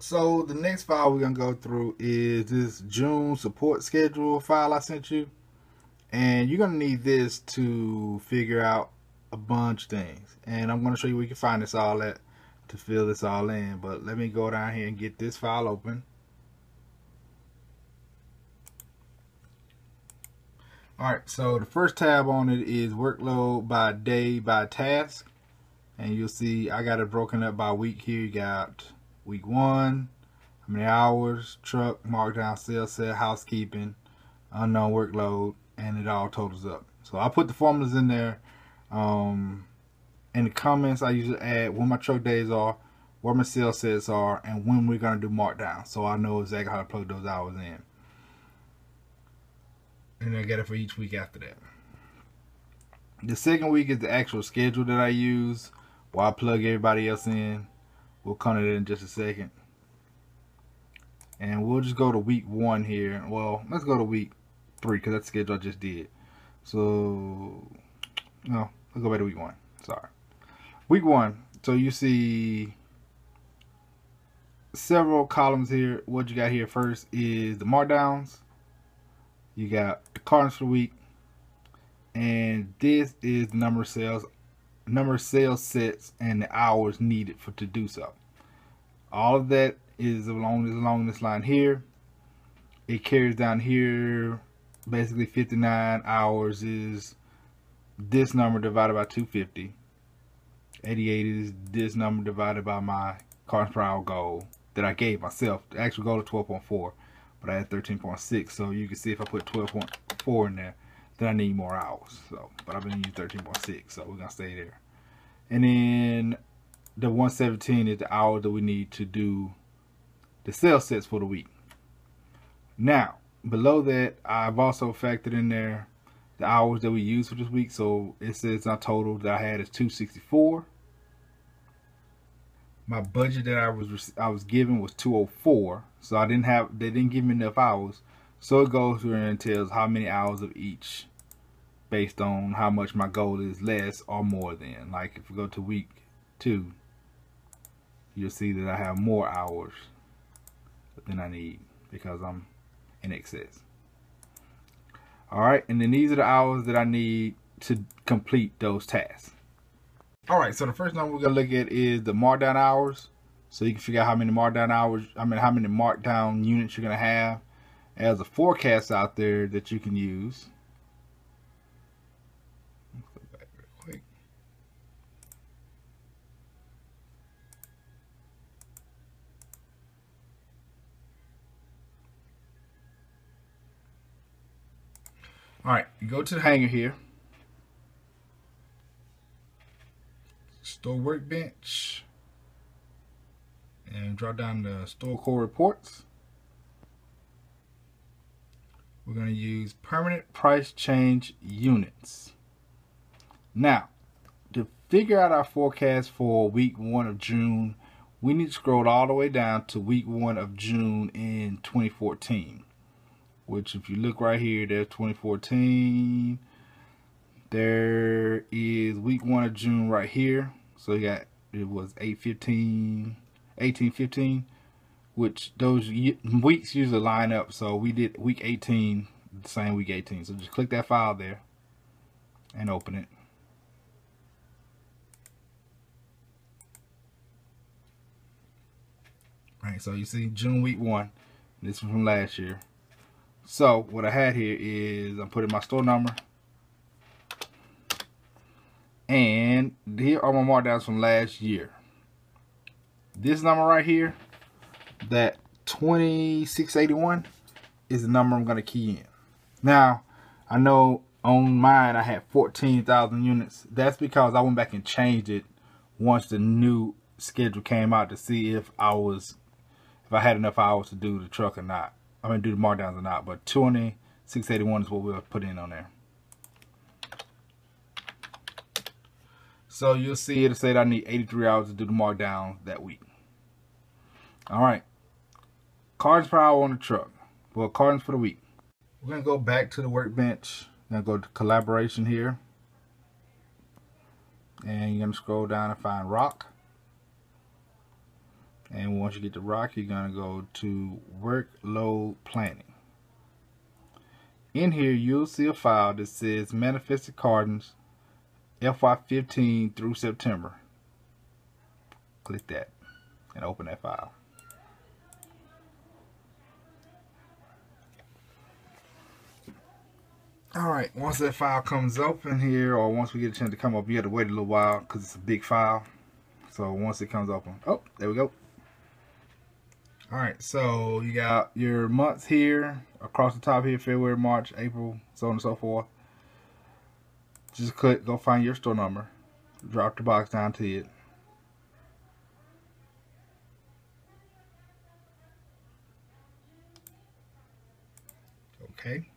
So the next file we're gonna go through is this June support schedule file I sent you, and you're gonna need this to figure out a bunch of things. And I'm gonna show you where you can find this all at to fill this all in. But let me go down here and get this file open. Alright, so the first tab on it is workload by day by task, and you'll see I got it broken up by week here. You got week 1, how many hours, truck, markdown, sales set, housekeeping, unknown workload, and it all totals up. So I put the formulas in there. In the comments, I usually add when my truck days are, where my sales sets are, and when we're going to do markdown, so I know exactly how to plug those hours in. And I get it for each week after that. The second week is the actual schedule that I use while I plug everybody else in. We'll come to that in just a second. And we'll just go to week 1 here. Well, let's go to week 3 because that's the schedule I just did. So, no, let's go back to week 1. Sorry. Week 1. So you see several columns here. What you got here first is the markdowns. You got the cartons for the week. And this is the number of sales sets and the hours needed to do so. All of that is along this line here. It carries down here. Basically 59 hours is this number divided by 250. 88 is this number divided by my cartons per hour goal that I gave myself. The actual goal is 12.4, but I had 13.6. So you can see if I put 12.4 in there, then I need more hours. So, but I've been using 13.6, so we're gonna stay there. And then the 117 is the hour that we need to do the sales sets for the week. Now, below that, I've also factored in there the hours that we use for this week. So it says our total that I had is 264. My budget that I was given was 204. So they didn't give me enough hours. So it goes through and tells how many hours of each based on how much my goal is less or more than. Like if we go to week 2, you'll see that I have more hours than I need because I'm in excess. Alright, and then these are the hours that I need to complete those tasks. Alright, so the first number we're going to look at is the markdown hours. So you can figure out how many markdown hours, how many markdown units you're going to have. There's a forecast out there that you can use. Let's go back real quick. Alright, you go to the hanger here. Store workbench. And draw down the store core reports. We're going to use permanent price change units. Now, to figure out our forecast for week 1 of June, we need to scroll all the way down to week 1 of June in 2014. Which, if you look right here, there's 2014. There is week 1 of June right here. So you got, it was 1815, which those weeks usually line up. So we did week 18, the same week 18. So just click that file there and open it. Right, so you see June week 1. This was from last year. So what I had here is I'm putting my store number, and here are my markdowns from last year. This number right here, that 2681, is the number I'm going to key in. Now, I know on mine I had 14,000 units. That's because I went back and changed it once the new schedule came out to see if I had enough hours to do the truck or not. I mean, do the markdowns or not. But 2681 is what we'll put in on there. So you'll see it'll say that I need 83 hours to do the markdown that week. Alright. Cartons per hour on the truck. Well, cartons for the week. We're going to go back to the workbench. We're going to go to collaboration here. And you're going to scroll down and find rock. And once you get to rock, you're going to go to workload planning. In here, you'll see a file that says Manifested Cartons FY15 through September. Click that and open that file. Alright, once that file comes open here, or once we get a chance to come up, you have to wait a little while because it's a big file. So once it comes open, oh, there we go. Alright, so you got your months here across the top here: February, March, April, so on and so forth. Just click, go find your store number, drop the box down to it. Okay.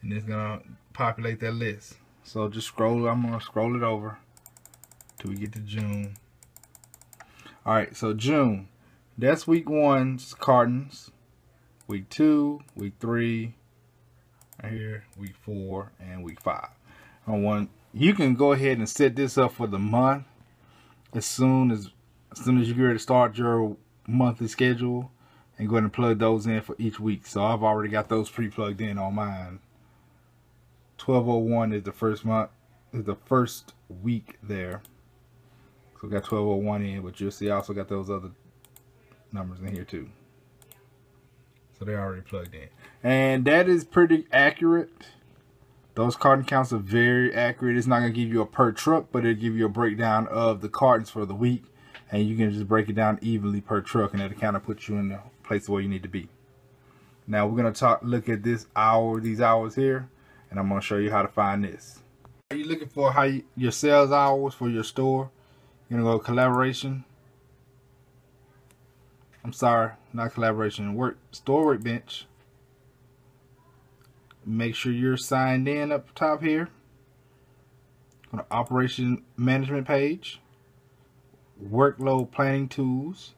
And it's gonna populate that list. So just scroll, I'm gonna scroll it over till we get to June. Alright, so June, that's week 1's cartons, week 2, week 3, right here, week 4, and week 5. You can go ahead and set this up for the month as soon as you get ready to start your monthly schedule, and go ahead and plug those in for each week. So I've already got those pre-plugged in on mine. 1201 is the first month, is the first week there. So we got 1201 in, but you'll see I also got those other numbers in here too. So they're already plugged in. And that is pretty accurate. Those carton counts are very accurate. It's not going to give you a per truck, but it'll give you a breakdown of the cartons for the week. And you can just break it down evenly per truck, and it'll kind of put you in the place where you need to be. Now we're going to look at these hours here, and I'm going to show you how to find this. Are you looking for your sales hours for your store? You're going to go collaboration. I'm sorry, not collaboration. Store workbench. Make sure you're signed in up top here. On the operation management page. Workload planning tools.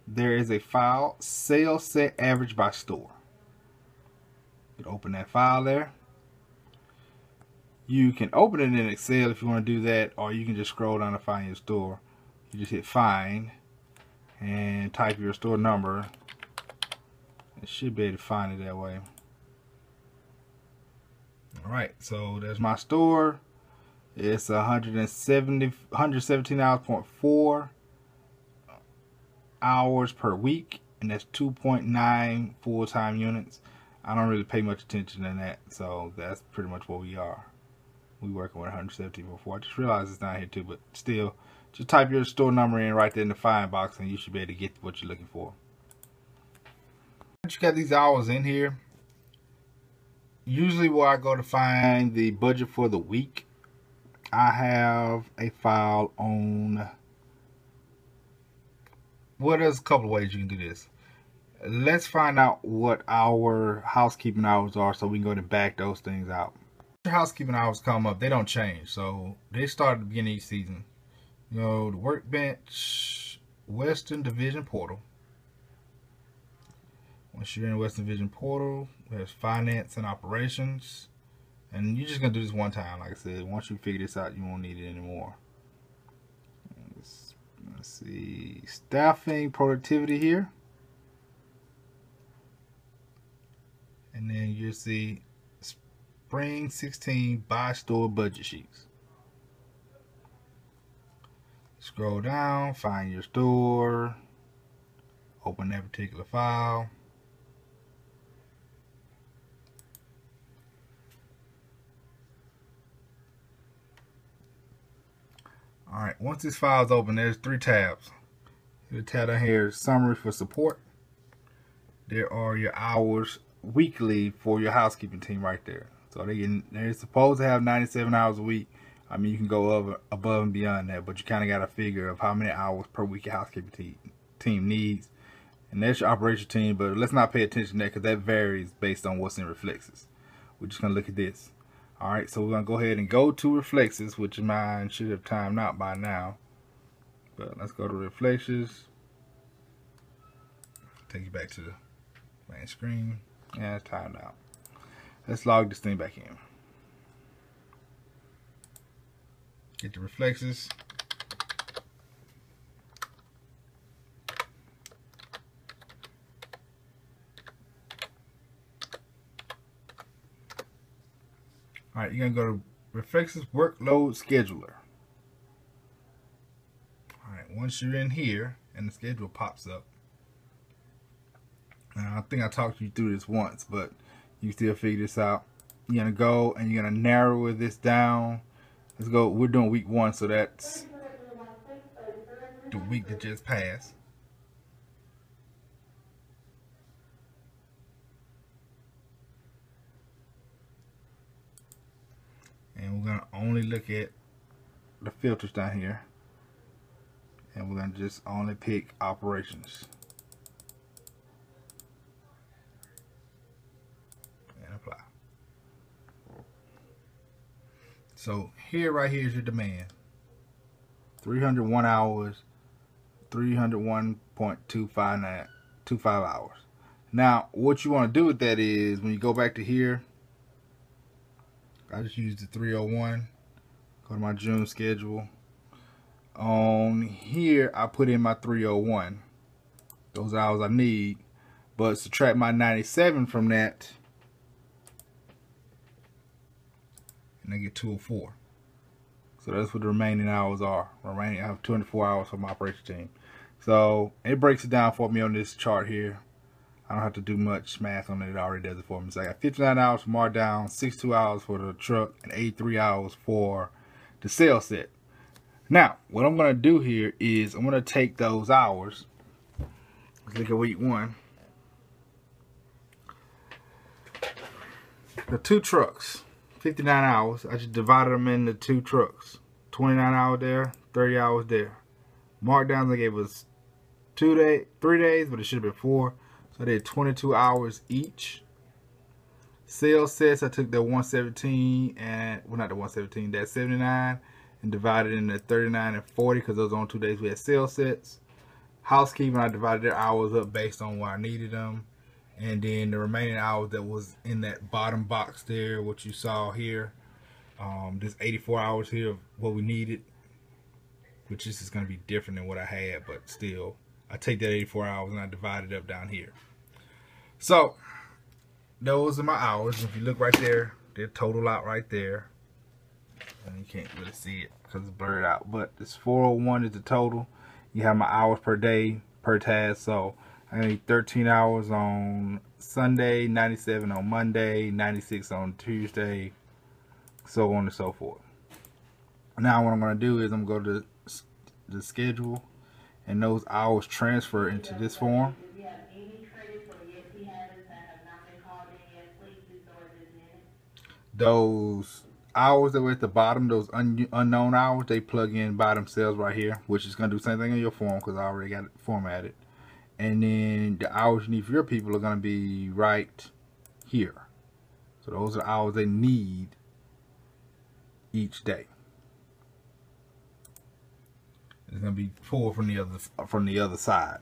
There is a file, sales set average by store. You can open that file there. You can open it in Excel if you want to do that, or you can just scroll down to find your store. You just hit find and type your store number. It should be able to find it that way. Alright, so there's my store. It's 117.4 hours per week, and that's 2.9 full-time units. I don't really pay much attention to that, so that's pretty much what we are. We working with 117.4. I just realized it's down here too, but still, just type your store number in right there in the find box, and you should be able to get what you're looking for. Once you got these hours in here, usually where I go to find the budget for the week, I have a file on, well, there's a couple of ways you can do this. Let's find out what our housekeeping hours are so we can go ahead and back those things out. Your housekeeping hours come up, they don't change. So they start at the beginning of each season. You know, the workbench, Western Division portal. Once you're in Western Division portal, there's finance and operations. And you're just going to do this one time, like I said. Once you figure this out, you won't need it anymore. Let's see. Staffing, productivity here. And then you'll see Spring 16 by store budget sheets. Scroll down, find your store. Open that particular file. Alright, once this file is open, there's 3 tabs. The tab down here is summary for support. There are your hours weekly for your housekeeping team right there. So they're supposed to have 97 hours a week. I mean, you can go above and beyond that, but you kind of got a figure of how many hours per week your housekeeping team needs. And that's your operation team, but let's not pay attention to that because that varies based on what's in Reflexes. We're just going to look at this. Alright, so we're going to go ahead and go to Reflexes, which mine should have timed out by now. But let's go to Reflexes. Take you back to the main screen. Yeah, it's timed out. Let's log this thing back in. Get the Reflexes. Alright, you're going to go to Reflexes Workload Scheduler. Alright, once you're in here and the schedule pops up. Now, I think I talked you through this once, but you still figure this out. You're going to go and you're going to narrow this down. Let's go. We're doing week 1, so that's the week that just passed. And we're going to only look at the filters down here. And we're going to just only pick operations. And apply. So here, right here is your demand. 301 hours, 301.25 hours. Now, what you want to do with that is, when you go back to here, I just used the 301. Go to my June schedule. On here, I put in my 301. Those hours I need. But subtract my 97 from that, and I get 204. So that's what the remaining hours are. I have 204 hours for my operation team. So it breaks it down for me on this chart here. I don't have to do much math on it. It already does it for me. So I got 59 hours for markdown, 62 hours for the truck, and 83 hours for the sales set. Now, what I'm going to do here is I'm going to take those hours. Let's look at week 1. The 2 trucks, 59 hours. I just divided them into 2 trucks. 29 hours there, 30 hours there. Markdowns I gave us 3 days, but it should have been 4. So I did 22 hours each. Sales sets, I took the 117 and, well, not the 117, that 79, and divided into 39 and 40 because those are on 2 days we had sales sets. Housekeeping, I divided their hours up based on where I needed them. And then the remaining hours that was in that bottom box there, what you saw here, this 84 hours here of what we needed, which this is going to be different than what I had, but still, I take that 84 hours and I divide it up down here. So, those are my hours. If you look right there, they're total out right there. And you can't really see it because it's blurred out. But this 401 is the total. You have my hours per day, per task. So, I need 13 hours on Sunday, 97 on Monday, 96 on Tuesday, so on and so forth. Now what I'm going to do is I'm going to go to the schedule, and those hours transfer into this form. Those hours that were at the bottom, those unknown hours, they plug in by themselves right here, which is going to do the same thing on your form because I already got it formatted. And then the hours you need for your people are going to be right here. So those are the hours they need each day. It's going to be 4 from the other side.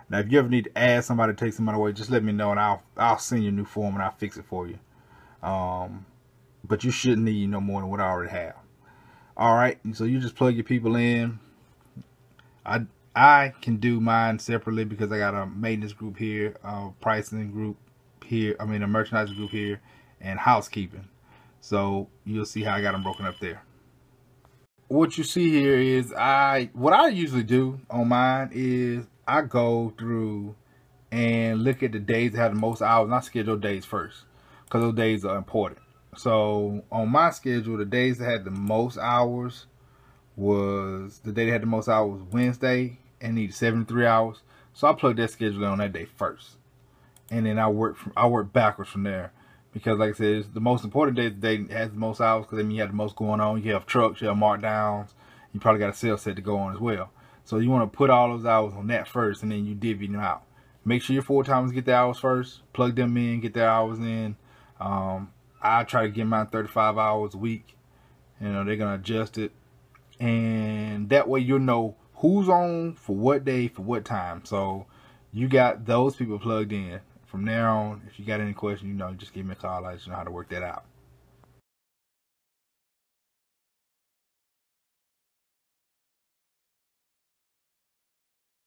Now, if you ever need to add somebody to take somebody away, just let me know and I'll send you a new form and I'll fix it for you. But you shouldn't need no more than what I already have. All right, so you just plug your people in. I can do mine separately because I got a maintenance group here, a pricing group here, a merchandising group here, and housekeeping. So you'll see how I got them broken up there. What you see here is what I usually do on mine is I go through and look at the days that have the most hours, and I schedule days first because those days are important. So on my schedule, the days that had the most hours was the day that had the most hours was Wednesday and needed 73 hours. So I plugged that schedule in on that day first, and then I work backwards from there. Because like I said, it's the most important day, the day that has the most hours, because I mean you have the most going on. You have trucks, you have markdowns, you probably got a sales set to go on as well. So you want to put all those hours on that first, and then you divvy them out. Make sure your full-timers get their hours first. Plug them in, get their hours in. I try to get mine 35 hours a week. You know, they're going to adjust it. And that way you'll know who's on for what day, for what time. So you got those people plugged in. From there on, if you got any questions, just give me a call. I just know how to work that out.